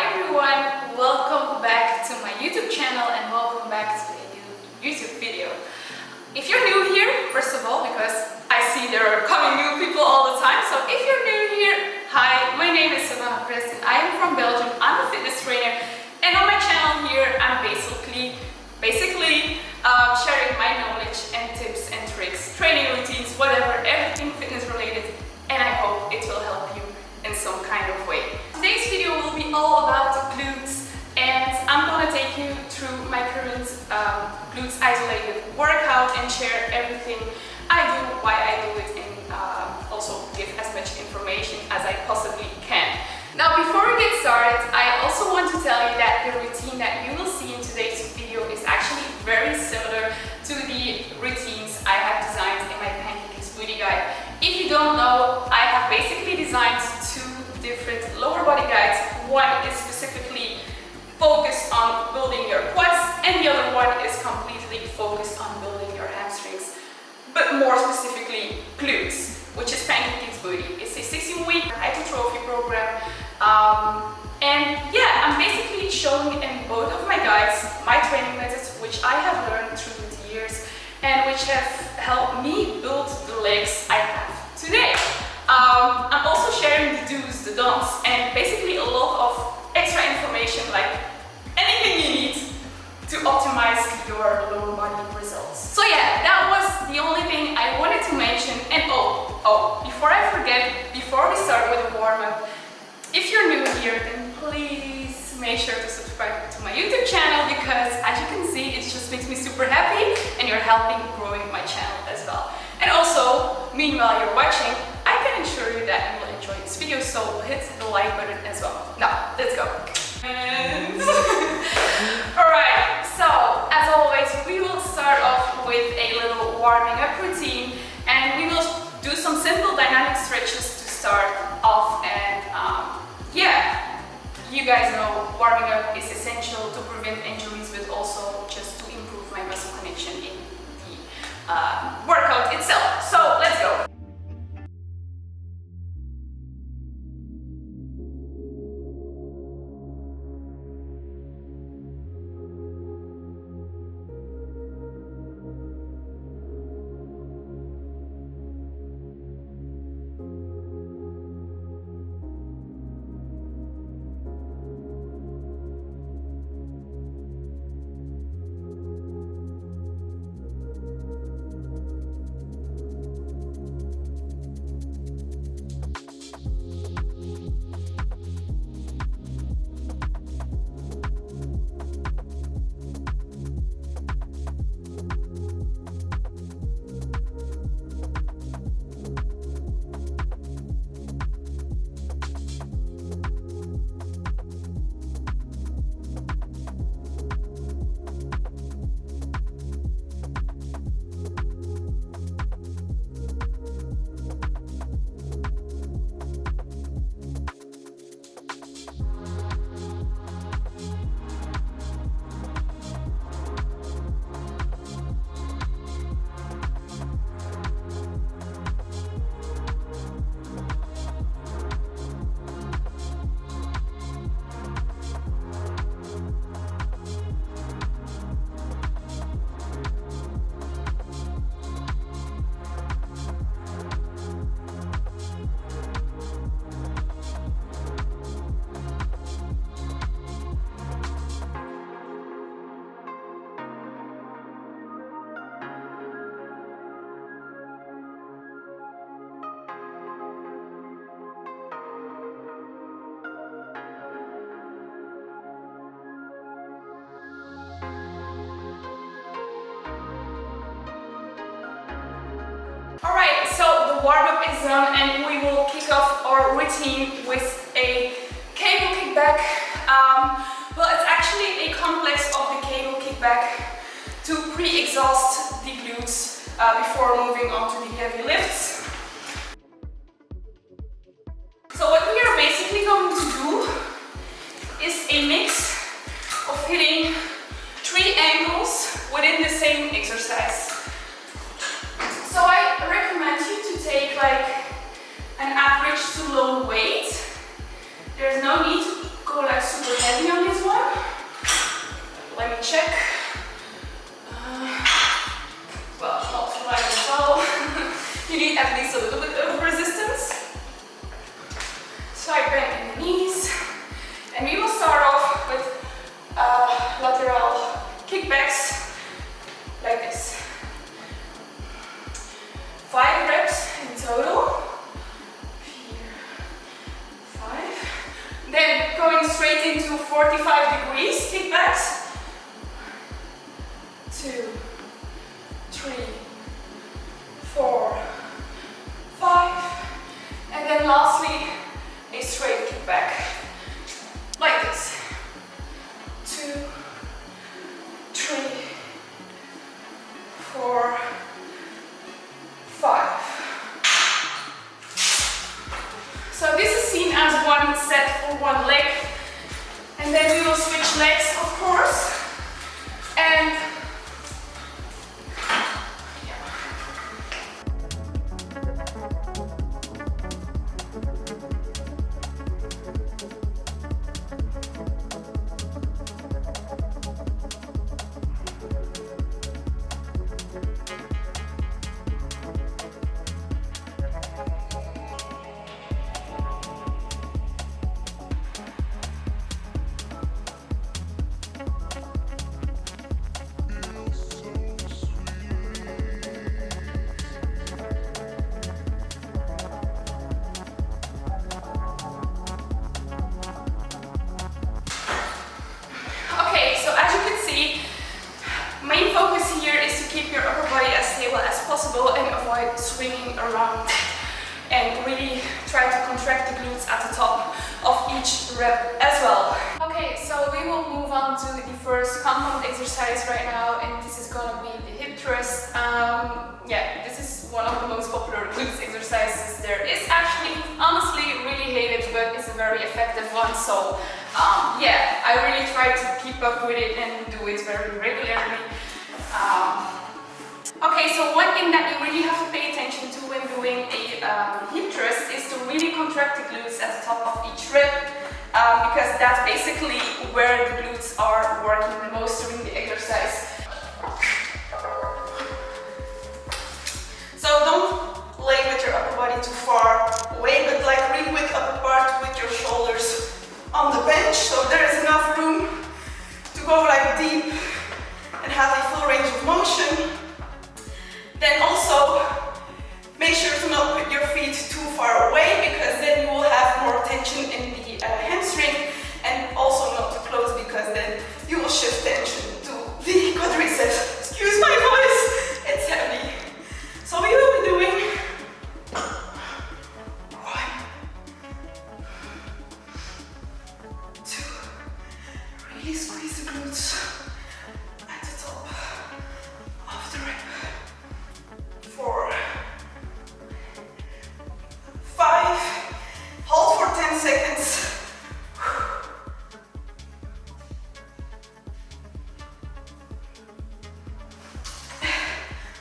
everyone, welcome back to my YouTube channel and welcome back to a new YouTube video. If you're new here, first of all, because I see there are coming new people all the time, so if you're new here, hi, my name is Savannah Prez and I am from Belgium. I'm a fitness trainer and on my channel here I'm basically sharing my knowledge and tips and tricks, training routines, whatever, everything fitness related, and I hope it will help you in some kind of way. Today's video will be all about the glutes, and I'm gonna take you through my current glutes isolated workout and share everything I do, why I do it, and also give as much information as I possibly can. Now, before we get started, I also want to tell you that the routine that you will see in today's video is actually very similar to the routines I have designed in my Pancakes Booty Guide. If you don't know, I have basically designed two different lower body guides. One is specifically focused on building your quads and the other one is completely focused on building your hamstrings, but more specifically glutes, which is Pancakes Booty. It's a 16-week hypertrophy program, and yeah, I'm basically showing in both of my guides my training methods, which I have learned through the years and which have helped me build the legs I have today. I'm also sharing the do's, the don'ts, and basically a lot of extra information, like anything you need to optimize your lower body results. So yeah, that was the only thing I wanted to mention. And before I forget, before we start with the warm-up, if you're new here, then please make sure to subscribe to my YouTube channel, because as you can see, it just makes me super happy and you're helping growing my channel as well. And also, meanwhile you're watching, I can assure you that you will enjoy this video, so hit the like button as well. Now, let's go. And alright, so as always, we will start off with a little warming up routine, and we will do some simple dynamic stretches to start off. And yeah, you guys know warming up is essential to prevent injuries, but also just to improve my muscle connection in the workout itself. So let's go. Alright, so the warm-up is done and we will kick off our routine with a cable kickback. Well, it's actually a complex of the cable kickback to pre-exhaust the glutes before moving on to the heavy lifts. So what we are basically going to do is a mix of hitting 3 angles within the same exercise. So I recommend you to take like an average to low weight. There's no need to go like super kickbacks like this. 5 reps in total. 5. Then going straight into 45 degrees kickbacks. 2, 3, 4, 5. And then lastly, a straight kickback. Like this. 2, 3, 4, 5. So this is seen as one set for one leg, and then we will switch legs, of course. And and avoid swinging around, and really try to contract the glutes at the top of each rep as well. Okay, so we will move on to the first compound exercise right now, and this is gonna be the hip thrust. Yeah, this is one of the most popular glutes exercises there is. Actually, honestly, really hate it, but it's a very effective one. So yeah, I really try to keep up with it and do it very regularly. Okay, so one thing that you really have to pay attention to when doing a hip thrust is to really contract the glutes at the top of each rep, because that's basically where the glutes are working the most during the exercise. So don't lay with your upper body too far away, but like really with upper part with your shoulders on the bench, so there is enough room to go like deep and have a full range of motion. Then also make sure to not put your feet too far away, because then you will have more tension in the hamstring, and also not too close, because then you will shift tension to the quadriceps. Excuse my voice, it's heavy. So we will be doing 1, 2, really squeeze the glutes at the top of the rep. 4, 5, hold for 10 seconds.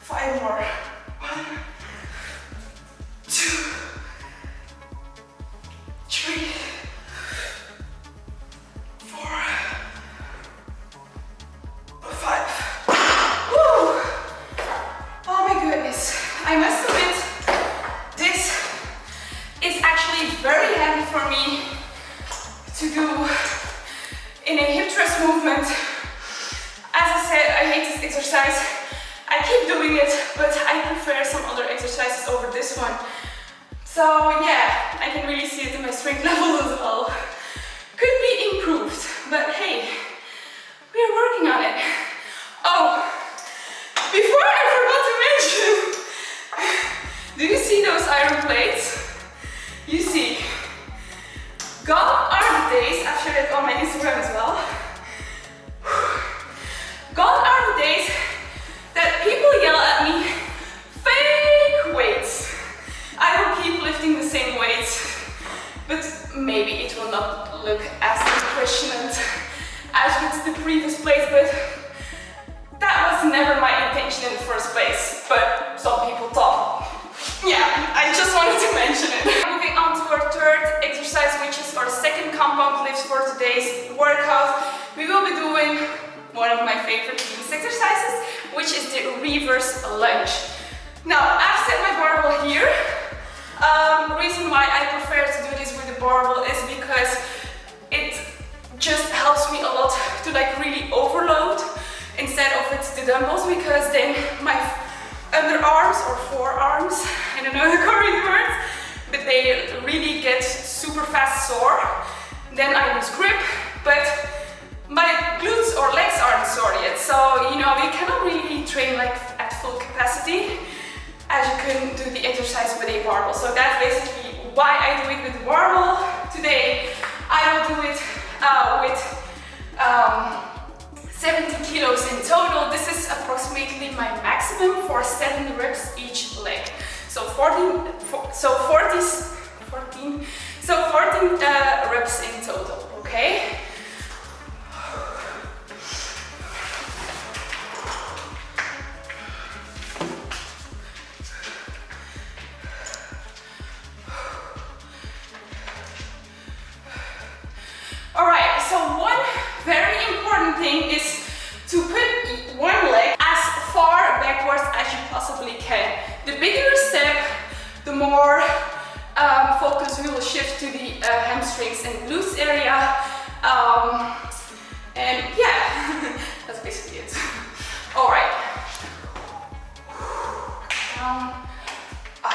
5 more. 1, 2, 3, 4, 5. Woo! Oh my goodness, I must admit, this is actually very heavy for me to do in a hip thrust movement. As I said, I hate this exercise. I keep doing it, but I prefer some other exercises over this one. So yeah, I can really see it in my strength levels as well. Could be improved, but hey, we are working on it. Oh, before I forgot to mention, do you see those iron plates? You see, gone are the days, I've shared it on my Instagram as well. Gone are the days that people yell at me, fake weights. I will keep lifting the same weights, but maybe it will not look as impressionant as with the previous plates, but that was never my intention in the first place, but some people thought. Yeah, I just wanted to mention it. Moving on to our third exercise, which is our second compound lift for today's workout. We will be doing one of my favorite glutes exercises, which is the reverse lunge. Now, I've set my barbell here. The reason why I prefer to do this with the barbell is because it just helps me a lot to like really overload instead dumbbells, because then my underarms or forearms, I don't know the correct words, but they really get super fast sore. Then I lose grip, but my glutes or legs aren't sore yet. So, you know, you cannot really train like at full capacity as you couldn't do the exercise with a barbell. So that's basically why I do it with the barbell. Today, I will do it with 70 kilos in total. This is approximately my maximum for 7 reps each leg. So 14 reps in total, okay? Alright, so one very important thing is to put one leg as far backwards as you possibly can. The bigger the step, the more focus we will shift to the hamstrings and glutes area. And yeah, that's basically it. Alright. Down, up.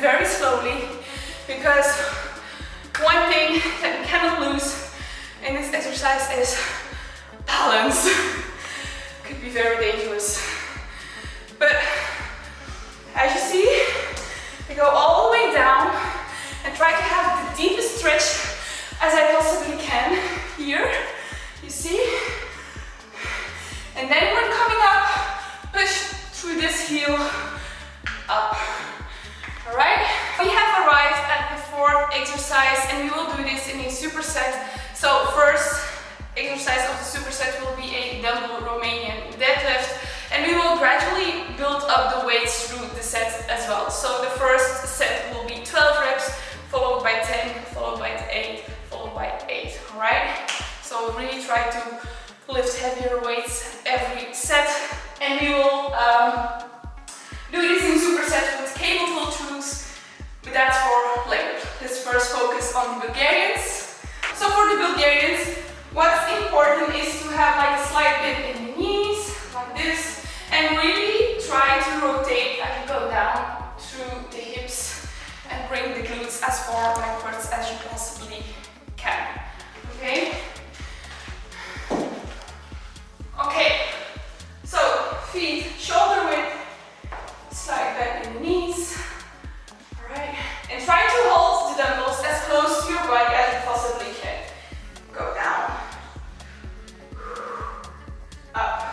Very slowly, because one thing that we cannot lose in this exercise is balance. Could be very dangerous. But as you see, I go all the way down and try to have the deepest stretch as I possibly can here, you see? And then when coming up, push through this heel up. Alright, we have arrived at the fourth exercise, and we will do this in a superset. So first exercise of the superset will be a dumbbell Romanian deadlift, and we will gradually build up the weights through the set as well. So the first set will be 12 reps, followed by 10, followed by 8, followed by 8. Alright, so really try to lift heavier weights every set, and we will do this in superset with cable pull throughs, but that's for later. Let's first focus on the Bulgarians. So for the Bulgarians, what's important is to have like a slight bend in the knees, like this, and really try to rotate as you go down through the hips and bring the glutes as far backwards as you possibly can. Okay? Okay, so feet shoulder width, slight bend in the knees. Alright, and try to hold the dumbbells as close to your body as you possibly can. Go down, up.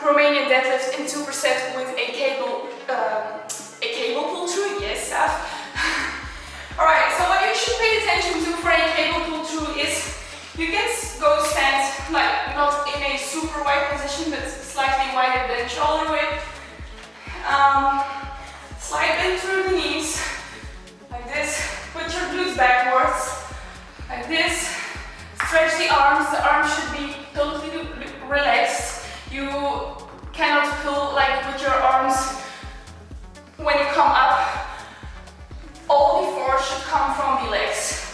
Romanian deadlift in superset with a cable pull through. Yes, Sav. Alright, so what you should pay attention to for a cable pull through is you can go stand like not in a super wide position, but slightly wider than shoulder width. Slide bend through the knees, like this. Put your glutes backwards, like this. Stretch the arms should be totally relaxed. You cannot pull like with your arms when you come up. All the force should come from the legs,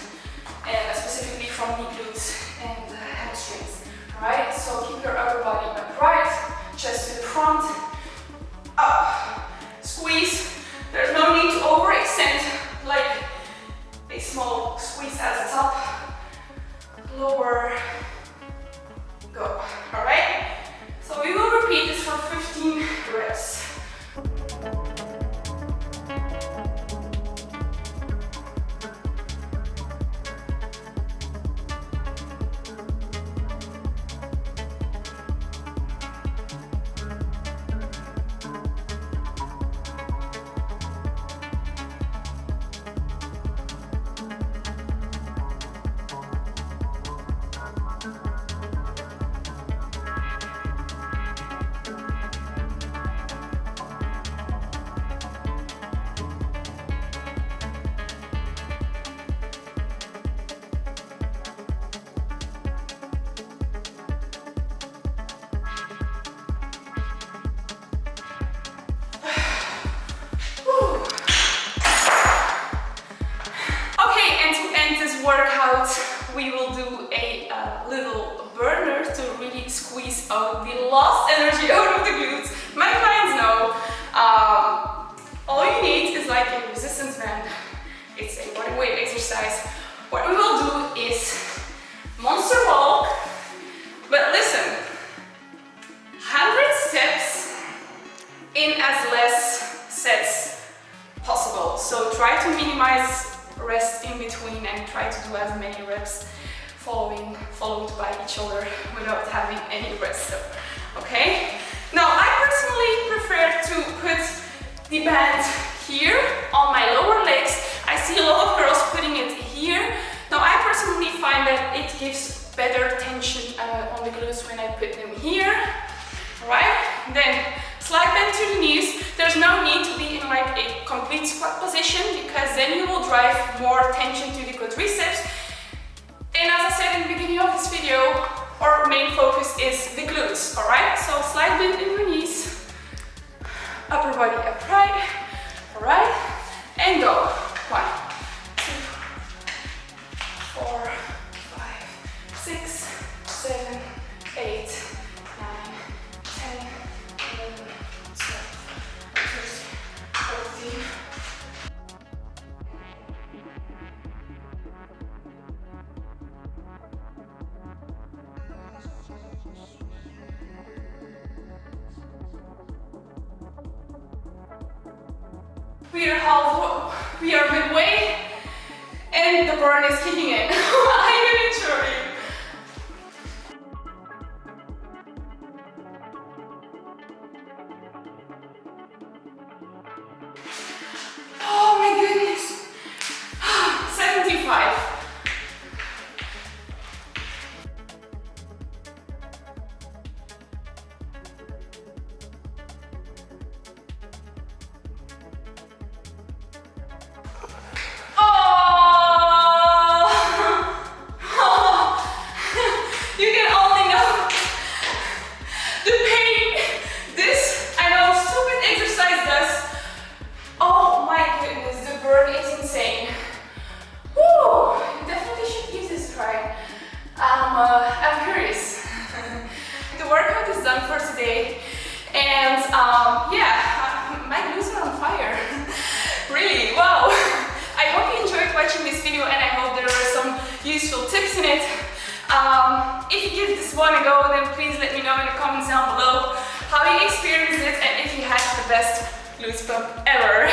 and specifically from the glutes and the hamstrings. Alright, so keep your upper body upright, chest to the front, up, squeeze. There's no need to overextend, like a small squeeze at the top, lower, go. Alright, so we will repeat this for 15 reps. Workout, we will do a little burner to really squeeze out the lost energy out of the glutes. My clients know all you need is like a resistance band. It's a body weight exercise. What we will do is monster walk, but listen, 100 steps in as less sets possible. So try to minimize rest in between and try to do as many reps followed by each other without having any rest stop. Okay? Now I personally prefer to put the band here on my lower legs. I see a lot of girls putting it here. Now I personally find that it gives better tension on the glutes when I put them here. Alright? Then slide bend to the knees. There's no need to be in like a complete squat position because then you will drive more tension to the quadriceps. And as I said in the beginning of this video, our main focus is the glutes, alright? So slide bend in the knees, upper body upright, alright? And go. 1, 2, 4, 5, 6, 7, 8, 9, 10, 11, 14. We are midway and the burn is kicking in. I can assure you. Oh my goodness. 75. Useful tips in it. If you give this one a go, then please let me know in the comments down below how you experienced it and if you had the best glute pump ever.